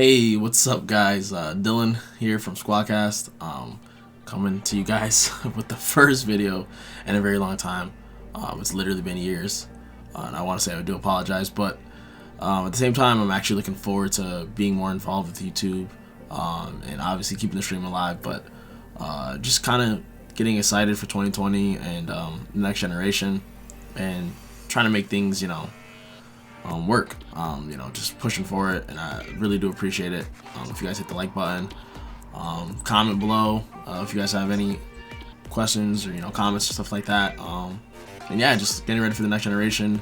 Hey, what's up, guys? Dylan here from Squadcast. Coming to you guys with the first video in a very long time. It's literally been years, and I want to say I do apologize, but at the same time, I'm actually looking forward to being more involved with YouTube, and obviously keeping the stream alive. But just kind of getting excited for 2020 and the next generation, and trying to make things, work. Just pushing for it, and I really do appreciate it. If you guys hit the like button, comment below if you guys have any questions or comments or stuff like that. And yeah, just getting ready for the next generation.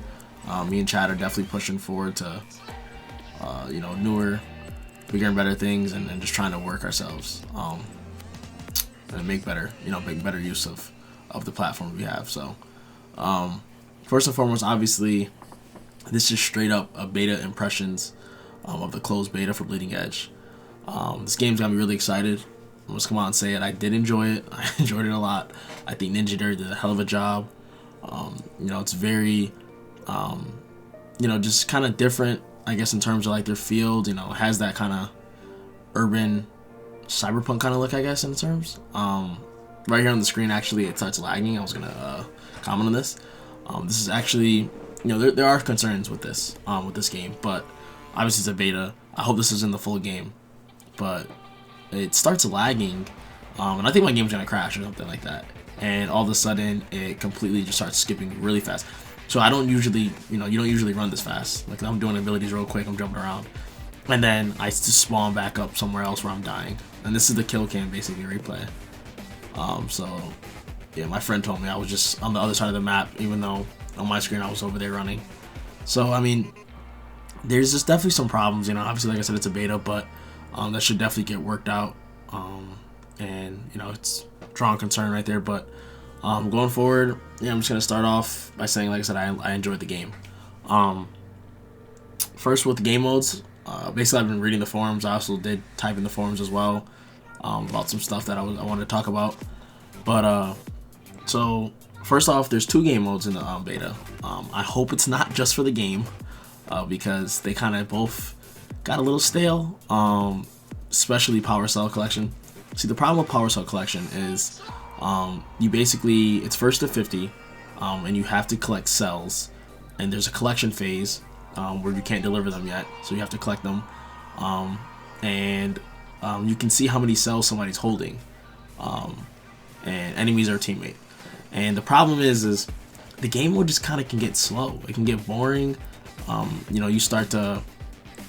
Me and Chad are definitely pushing forward to newer, bigger and better things, and just trying to work ourselves and make better use of the platform we have. So first and foremost, obviously, this is straight up a beta impressions of the closed beta for Bleeding Edge. This game's got me really excited. I'm just come out and say it. I did enjoy it. I enjoyed it a lot. I think Ninja did a hell of a job. It's very, just kind of different, I guess, in terms of like their field. It has that kind of urban cyberpunk kind of look, I guess, in terms. Right here on the screen, actually, it starts lagging. I was gonna comment on this. This is actually, there are concerns with this game, but obviously it's a beta. I hope this is in the full game, but it starts lagging, and I think my game's gonna crash or something like that. And all of a sudden, it completely just starts skipping really fast. So I don't usually, you don't usually run this fast. Like, I'm doing abilities real quick, I'm jumping around, and then I just spawn back up somewhere else where I'm dying. And this is the kill cam basically replay. So yeah, my friend told me I was just on the other side of the map, even though on my screen I was over there running. So I mean, there's just definitely some problems. Obviously, like I said, it's a beta, but that should definitely get worked out. And it's drawing concern right there. But going forward, I'm just gonna start off by saying, like I said, I enjoyed the game. First, with the game modes, basically I've been reading the forums. I also did type in the forums as well about some stuff that I wanted to talk about. But so first off, there's 2 game modes in the beta. I hope it's not just for the game, because they kind of both got a little stale, especially Power Cell Collection. See, the problem with Power Cell Collection is you basically, it's first to 50, and you have to collect cells, and there's a collection phase where you can't deliver them yet, so you have to collect them, and you can see how many cells somebody's holding, and enemies are a teammate. And the problem is the game mode just kind of can get slow. It can get boring. You start to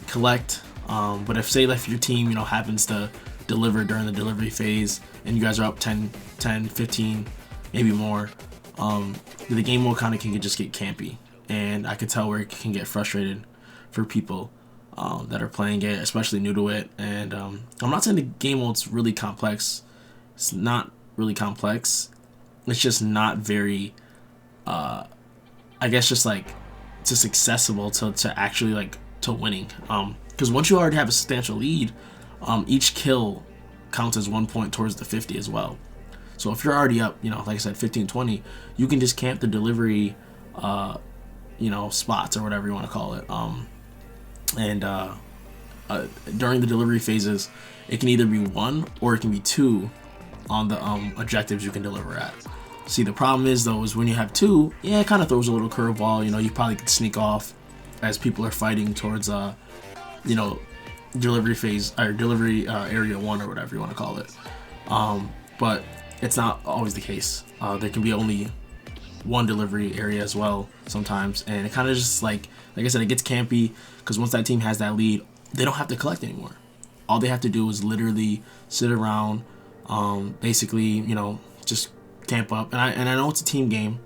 collect, but if your team happens to deliver during the delivery phase and you guys are up 10, 15, maybe more, the game mode kind of can just get campy, and I could tell where it can get frustrated for people that are playing it, especially new to it. And I'm not saying the game mode's really complex. It's not really complex. It's just not very, I guess, just accessible to actually to winning. Because once you already have a substantial lead, each kill counts as 1 point towards the 50 as well. So if you're already up, like I said, 15, 20, you can just camp the delivery, spots or whatever you want to call it. And during the delivery phases, it can either be 1 or it can be 2 on the objectives you can deliver at. See, the problem is though, is when you have 2, it kind of throws a little curveball. You probably could sneak off as people are fighting towards delivery phase or delivery area 1 or whatever you want to call it. But it's not always the case. There can be only 1 delivery area as well sometimes, and it kind of just like I said, it gets campy, because once that team has that lead, they don't have to collect anymore. All they have to do is literally sit around, basically, just camp up. And I know it's a team game.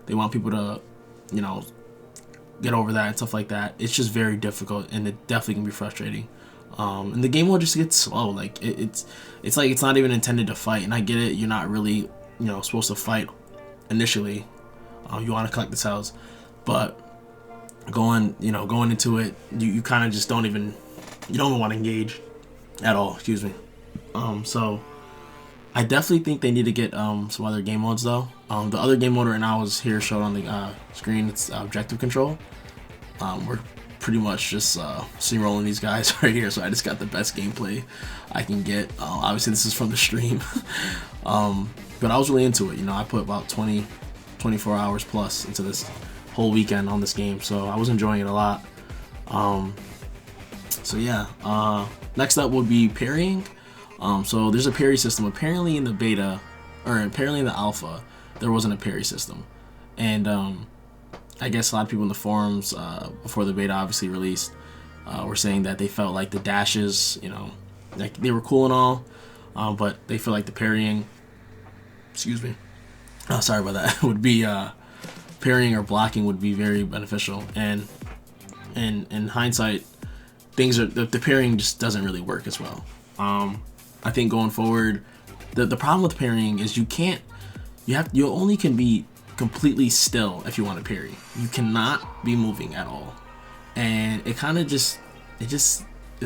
They want people to, get over that and stuff like that. It's just very difficult, and it definitely can be frustrating. And the game will just get slow. Like it's like it's not even intended to fight. And I get it. You're not really, supposed to fight initially. You want to collect the cells, but going into it, you kind of just don't even want to engage at all. Excuse me. So I definitely think they need to get some other game modes though. The other game mode right now is here showed on the screen. It's objective control. We're pretty much just steamrolling these guys right here. So I just got the best gameplay I can get. Obviously, this is from the stream, but I was really into it. I put about 24 hours plus into this whole weekend on this game, so I was enjoying it a lot. So yeah, next up would be parrying. So there's a parry system. Apparently in the beta, or apparently in the alpha, there wasn't a parry system, and I guess a lot of people in the forums before the beta obviously released were saying that they felt like the dashes, like they were cool and all, but they feel like the parrying, excuse me, sorry about that, would be parrying or blocking would be very beneficial. And in hindsight, the parrying just doesn't really work as well. I think going forward, the problem with parrying is you only can be completely still if you want to parry. You cannot be moving at all, and it is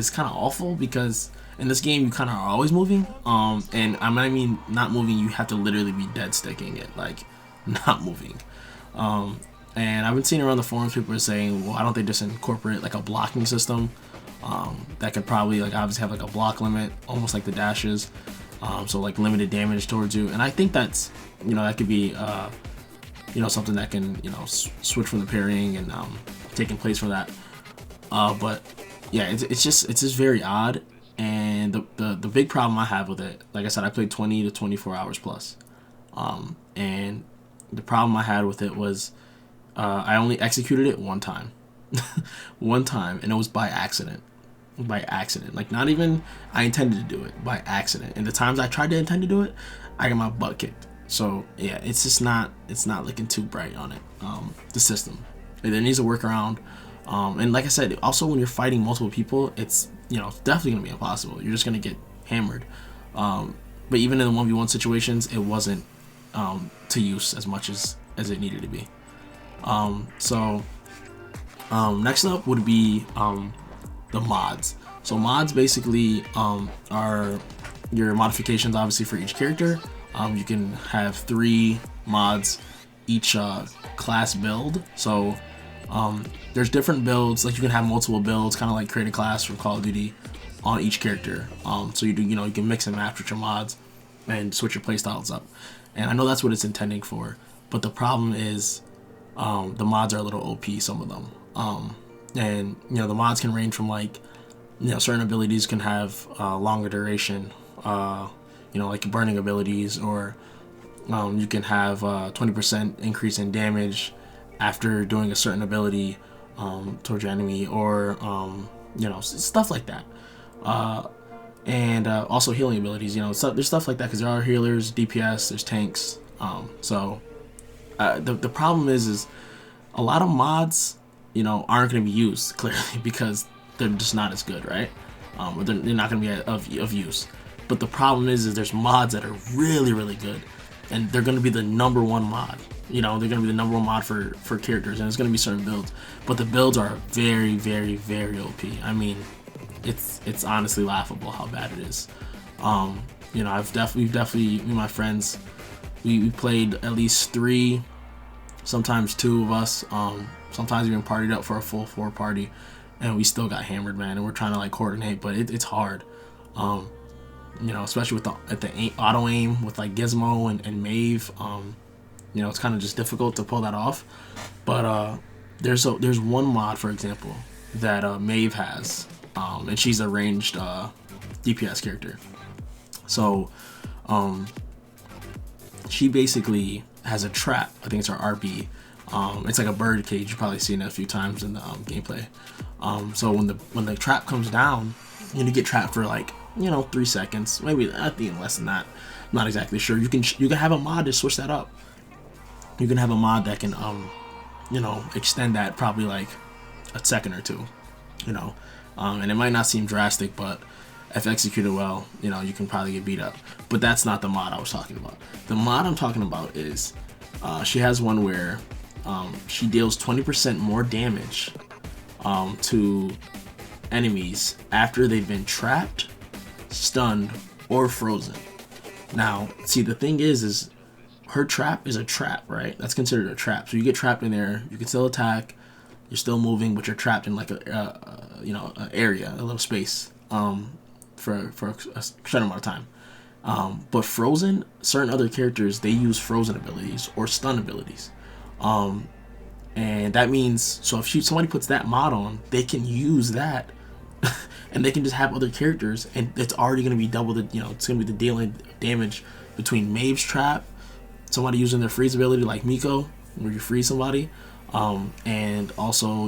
kind of awful because in this game you kind of are always moving. And I mean not moving, you have to literally be dead sticking it, like not moving. And I've been seeing around the forums, people are saying, well, why don't they just incorporate like a blocking system that could probably like obviously have like a block limit, almost like the dashes, so like limited damage towards you. And I think that's that could be something that can switch from the parrying and taking place from that. But yeah, it's just very odd. And the big problem I have with it, like I said, I played 20 to 24 hours plus, and the problem I had with it was I only executed it one time, and it was by accident. Like not even I intended to do it, by accident. And the times I tried to intend to do it, I got my butt kicked. So yeah, it's not looking too bright on it. The system, there needs a workaround. And like I said, also when you're fighting multiple people, it's definitely gonna be impossible. You're just gonna get hammered. But even in the 1v1 situations, it wasn't to use as much as it needed to be. So next up would be the mods. So mods basically are your modifications, obviously, for each character. You can have 3 mods each class build. So there's different builds, like you can have multiple builds, kind of like create a class from Call of Duty on each character. So you can mix and match with your mods and switch your playstyles up. And I know that's what it's intending for, but the problem is the mods are a little OP, some of them. And the mods can range from like certain abilities can have longer duration, like burning abilities, or you can have 20% increase in damage after doing a certain ability towards your enemy, or stuff like that. And also healing abilities, there's stuff like that, because there are healers, DPS, there's tanks. So the problem is a lot of mods aren't going to be used, clearly, because they're just not as good, right? Or they're not going to be of use. But the problem is there's mods that are really, really good, and they're going to be the number one mod. They're going to be the number one mod for characters, and it's going to be certain builds. But the builds are very, very, very OP. I mean, it's honestly laughable how bad it is. We've definitely, me and my friends, we played at least 3, sometimes 2 of us. Sometimes even partied up for a full 4 party, and we still got hammered, man. And we're trying to like coordinate, but it's hard. Especially with the auto aim with like Gizmo and Maeve. It's kind of just difficult to pull that off. But there's one mod, for example, that Maeve has, and she's a ranged DPS character. So she basically has a trap. I think it's her RB. It's like a bird cage. You've probably seen it a few times in the gameplay. So when the trap comes down, you get trapped for like 3 seconds, maybe I think less than that. I'm not exactly sure. You can have a mod to switch that up. You can have a mod that can extend that probably like a second or 2. And it might not seem drastic, but if executed well, you can probably get beat up. But that's not the mod I was talking about. The mod I'm talking about is she has one where she deals 20% more damage to enemies after they've been trapped, stunned, or frozen. Now, see, the thing is her trap is a trap, right? That's considered a trap. So you get trapped in there, you can still attack, You're still moving, but you're trapped in like an area, a little space, for a certain amount of time. But Frozen, certain other characters, they use Frozen abilities or stun abilities. And that means, so if somebody puts that mod on, they can use that, and they can just have other characters, and it's already going to be double the, it's going to be the dealing damage between Maeve's trap, somebody using their freeze ability like Miko, where you freeze somebody, and also,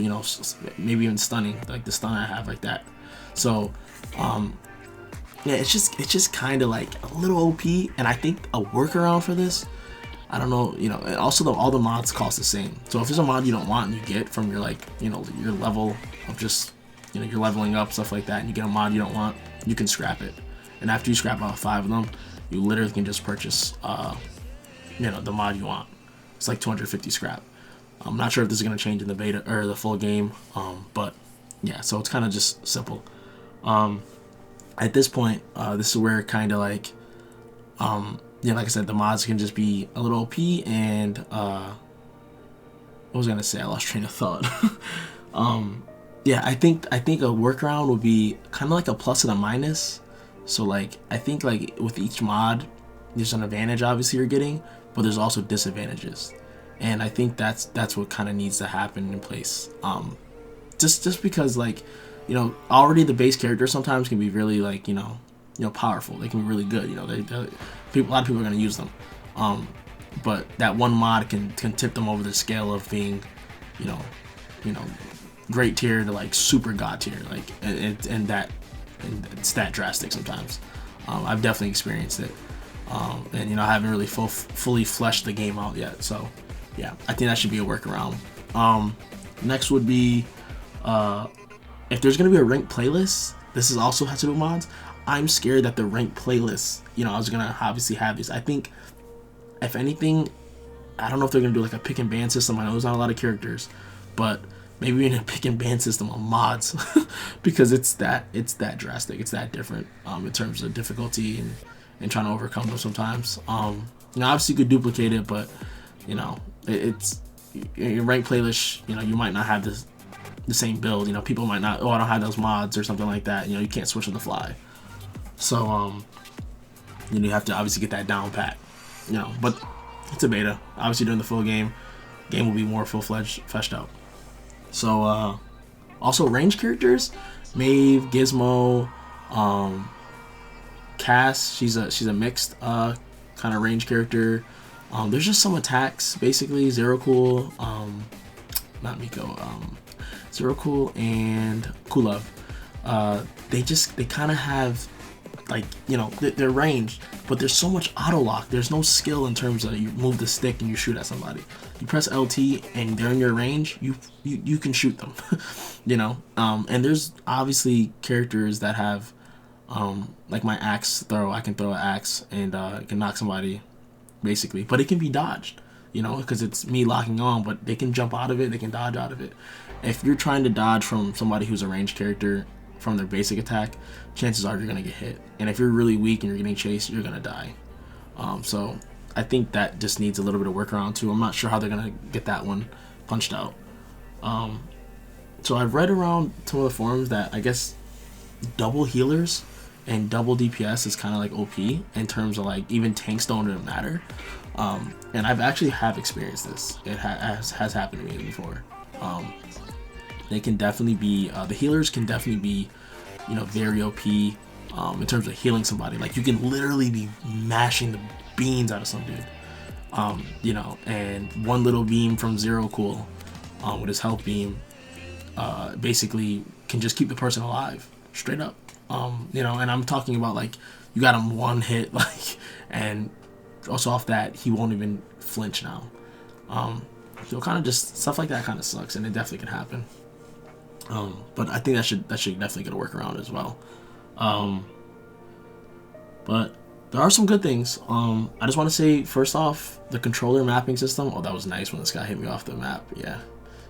maybe even stunning, like the stun I have like that. So, yeah, it's just kind of like a little OP, and I think a workaround for this, I don't know, and also all the mods cost the same. So if there's a mod you don't want and you get from your your level of just, you're leveling up, stuff like that, and you get a mod you don't want, you can scrap it. And after you scrap out 5 of them, you literally can just purchase, the mod you want. It's like 250 scrap. I'm not sure if this is going to change in the beta or the full game, but yeah, so it's kind of just simple. At this point, this is where kind of like, like I said, the mods can just be a little OP, and what was I gonna say? I lost train of thought. Yeah, I think a workaround would be kind of like a plus and a minus. So like, I think like with each mod, there's an advantage obviously you're getting, but there's also disadvantages, and I think that's what kind of needs to happen in place. Just because like, already the base character sometimes can be really like, powerful. They can be really good. A lot of people are going to use them. But that one mod can tip them over the scale of being, great tier to like super god tier. Like, and it's that drastic sometimes. I've definitely experienced it. And I haven't really fully fleshed the game out yet. So yeah, I think that should be a workaround. Next would be, if there's going to be a ranked playlist, this is also has to do with mods. I'm scared that the ranked playlist, I was going to obviously have these. I think, if anything, I don't know if they're going to do like a pick and ban system. I know there's not a lot of characters, but maybe in a pick and ban system on mods, because it's that drastic. It's that different in terms of difficulty and trying to overcome them sometimes. Obviously you could duplicate it, but, it's your ranked playlist, you might not have the same build. People might not, I don't have those mods or something like that. You can't switch on the fly. So, you have to obviously get that down pat. But it's a beta. Obviously during the full game will be more fleshed out. So, also range characters, Maeve, Gizmo, Cass, she's a mixed, kind of range character. There's just some attacks, basically, Zero Cool, not Miko, Zero Cool and Kulov. They kind of have, like, they're ranged, but there's so much auto lock. There's no skill in terms of you move the stick and you shoot at somebody. You press LT and they're in your range, you can shoot them. And there's obviously characters that have, like my axe throw. I can throw an axe and it can knock somebody, basically, but it can be dodged. Because it's me locking on, but they can jump out of it, they can dodge out of it. If you're trying to dodge from somebody who's a ranged character from their basic attack, chances are you're going to get hit. And if you're really weak and you're getting chased, you're going to die. So I think that just needs a little bit of workaround too. I'm not sure how they're going to get that one punched out. So I've read around some of the forums that I guess double healers and double DPS is kind of like OP in terms of like even tanks don't even matter. And I've actually have experienced this. It has happened to me before. They can definitely be, the healers can definitely be, very OP in terms of healing somebody. Like, you can literally be mashing the beans out of some dude. And one little beam from Zero Cool with his health beam basically can just keep the person alive, straight up. And I'm talking about, like, you got him one hit, like, and also off that, he won't even flinch now. So kind of just stuff like that kind of sucks, and it definitely can happen. But I think that should definitely get a workaround as well. But there are some good things. I just want to say, first off, the controller mapping system. Oh, that was nice when this guy hit me off the map. Yeah,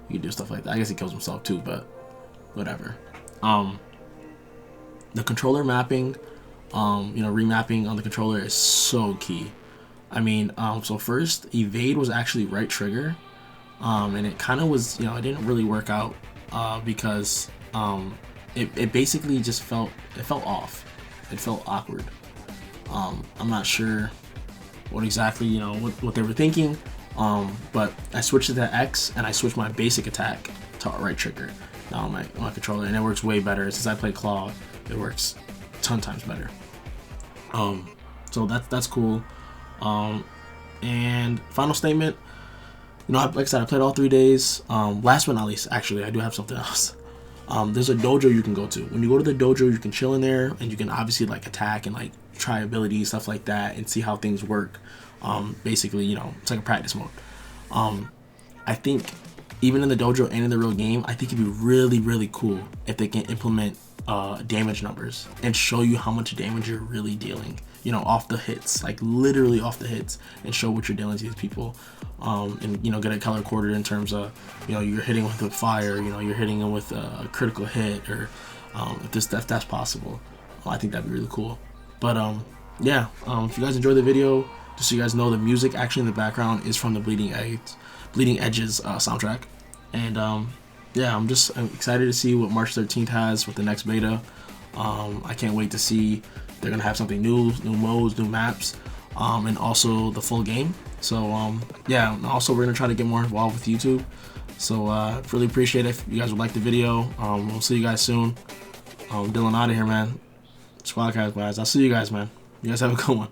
you can do stuff like that. I guess he kills himself too, but whatever. The controller mapping, remapping on the controller is so key. I mean, so first, evade was actually right trigger. and it kind of was, it didn't really work out because it basically just felt off. It felt awkward. I'm not sure what exactly what they were thinking, but I switched it to X and I switched my basic attack to right trigger now on my controller, and it works way better. Since I play claw, it works a ton times better. So that's cool. And final statement, like I said, I played all 3 days. Last but not least, actually, I do have something else. There's a dojo you can go to. When you go to the dojo, you can chill in there and you can obviously like attack and like try abilities, stuff like that, and see how things work. Basically, it's like a practice mode. I think even in the dojo and in the real game, I think it'd be really, really cool if they can implement damage numbers and show you how much damage you're really dealing, off the hits, like literally off the hits, and show what you're dealing to these people, and get it color coded in terms of you're hitting with a fire, you're hitting them with a critical hit, or if that's possible. I think that'd be really cool. But yeah, if you guys enjoyed the video, just so you guys know, the music actually in the background is from the Bleeding Edge's soundtrack. And yeah, I'm excited to see what March 13th has with the next beta. I can't wait to see they're gonna have something new modes, new maps, and also the full game. So yeah, also we're gonna try to get more involved with YouTube. So really appreciate it if you guys would like the video. We'll see you guys soon. Dylan out of here, man. Squadcast, guys. I'll see you guys, man. You guys have a good one.